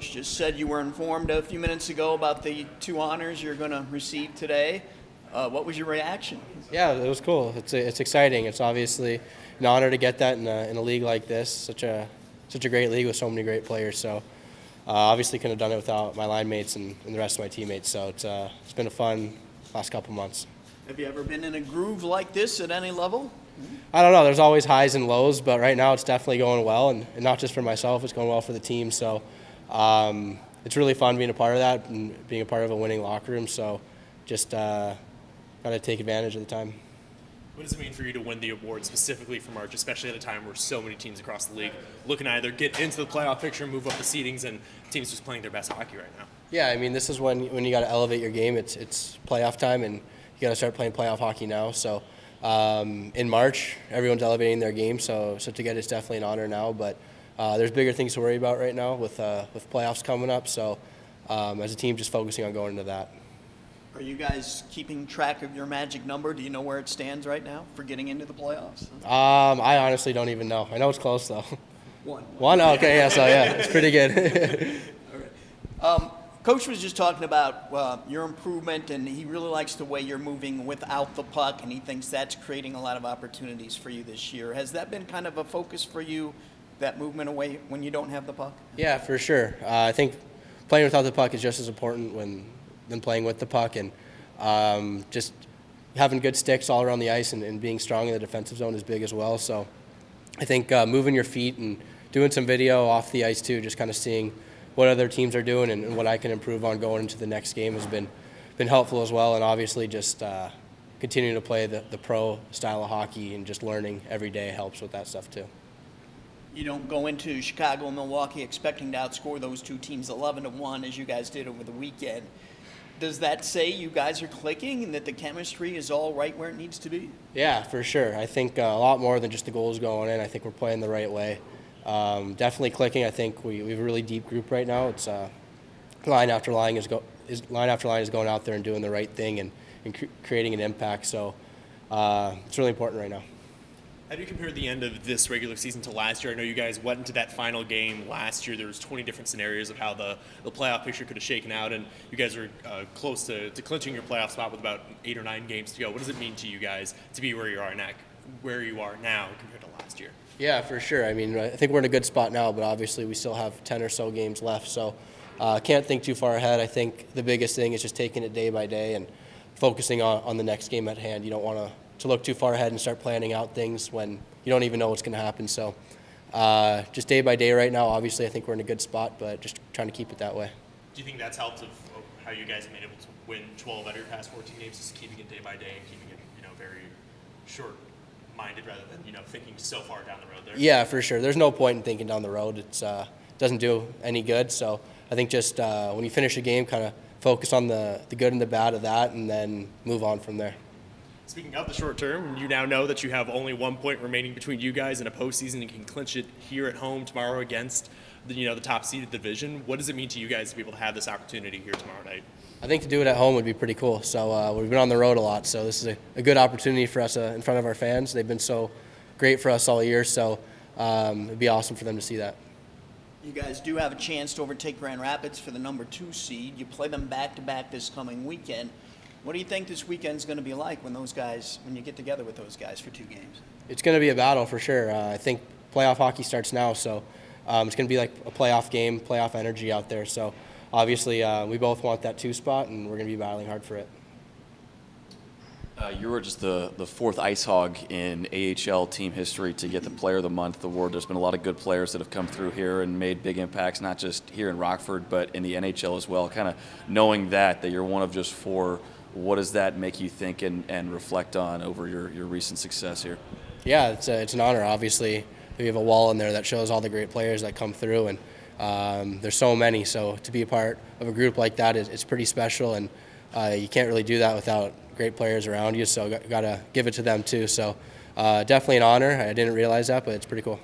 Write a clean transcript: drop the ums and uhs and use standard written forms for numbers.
coach just said you were informed a few minutes ago about the 2 honors you're going to receive today. What was your reaction? Yeah, it was cool. It's exciting. It's obviously an honor to get that in a league like this, such a great league with so many great players. So obviously couldn't have done it without my line mates and the rest of my teammates. So it's been a fun last couple months. Have you ever been in a groove like this at any level? I don't know. There's always highs and lows, but right now it's definitely going well, and not just for myself. It's going well for the team. So it's really fun being a part of that and being a part of a winning locker room. So just got to take advantage of the time. What does it mean for you to win the award specifically for March, especially at a time where so many teams across the league looking to either get into the playoff picture, move up the seedings, and teams just playing their best hockey right now? Yeah, I mean, this is when you got to elevate your game. It's playoff time, and you got to start playing playoff hockey now. So in March, everyone's elevating their game. So to get it's definitely an honor now. But there's bigger things to worry about right now with playoffs coming up. So as a team, just focusing on going into that. Are you guys keeping track of your magic number? Do you know where it stands right now for getting into the playoffs? I honestly don't even know. I know it's close, though. One? Oh, okay, yeah, so yeah, it's pretty good. All right. Coach was just talking about your improvement, and he really likes the way you're moving without the puck, and he thinks that's creating a lot of opportunities for you this year. Has that been kind of a focus for you, that movement away when you don't have the puck? Yeah, for sure. I think playing without the puck is just as important than playing with the puck, and just having good sticks all around the ice and being strong in the defensive zone is big as well. So I think moving your feet and doing some video off the ice too, just kind of seeing what other teams are doing and what I can improve on going into the next game has been helpful as well. And obviously just continuing to play the pro style of hockey and just learning every day helps with that stuff too. You don't go into Chicago and Milwaukee expecting to outscore those two teams 11-1 as you guys did over the weekend. Does that say you guys are clicking and that the chemistry is all right where it needs to be? Yeah, for sure. I think a lot more than just the goals going in. I think we're playing the right way. Definitely clicking. I think we have a really deep group right now. It's line after line is going out there and doing the right thing and creating an impact. So it's really important right now. How do you compare the end of this regular season to last year? I know you guys went into that final game last year. There was 20 different scenarios of how the playoff picture could have shaken out, and you guys were close to clinching your playoff spot with about 8 or 9 games to go. What does it mean to you guys to be where you are now compared to last year? Yeah, for sure. I mean, I think we're in a good spot now, but obviously we still have 10 or so games left, so can't think too far ahead. I think the biggest thing is just taking it day by day and focusing on the next game at hand. You don't want to look too far ahead and start planning out things when you don't even know what's going to happen. So just day by day right now, obviously I think we're in a good spot, but just trying to keep it that way. Do you think that's helped of how you guys have been able to win 12 out of your past 14 games, just keeping it day by day and keeping it, very short-minded rather than, thinking so far down the road there? Yeah, for sure. There's no point in thinking down the road. It doesn't do any good. So I think just when you finish a game, kind of focus on the good and the bad of that and then move on from there. Speaking of the short term, you now know that you have only 1 point remaining between you guys in a postseason and can clinch it here at home tomorrow against the top seeded division. What does it mean to you guys to be able to have this opportunity here tomorrow night? I think to do it at home would be pretty cool. So we've been on the road a lot, so this is a good opportunity for us in front of our fans. They've been so great for us all year, so it'd be awesome for them to see that. You guys do have a chance to overtake Grand Rapids for the number 2 seed. You play them back-to-back this coming weekend. What do you think this weekend's going to be like when you get together with those guys for 2 games? It's going to be a battle for sure. I think playoff hockey starts now, so it's going to be like a playoff game, playoff energy out there. So obviously we both want that 2 spot, and we're going to be battling hard for it. You were just the 4th IceHog in AHL team history to get the Player of the Month award. There's been a lot of good players that have come through here and made big impacts, not just here in Rockford, but in the NHL as well. Kind of knowing that you're one of just 4, what does that make you think and reflect on over your recent success here? Yeah, it's an honor. Obviously, we have a wall in there that shows all the great players that come through, and there's so many. So to be a part of a group like that it's pretty special, and you can't really do that without great players around you. So got to give it to them too. So definitely an honor. I didn't realize that, but it's pretty cool.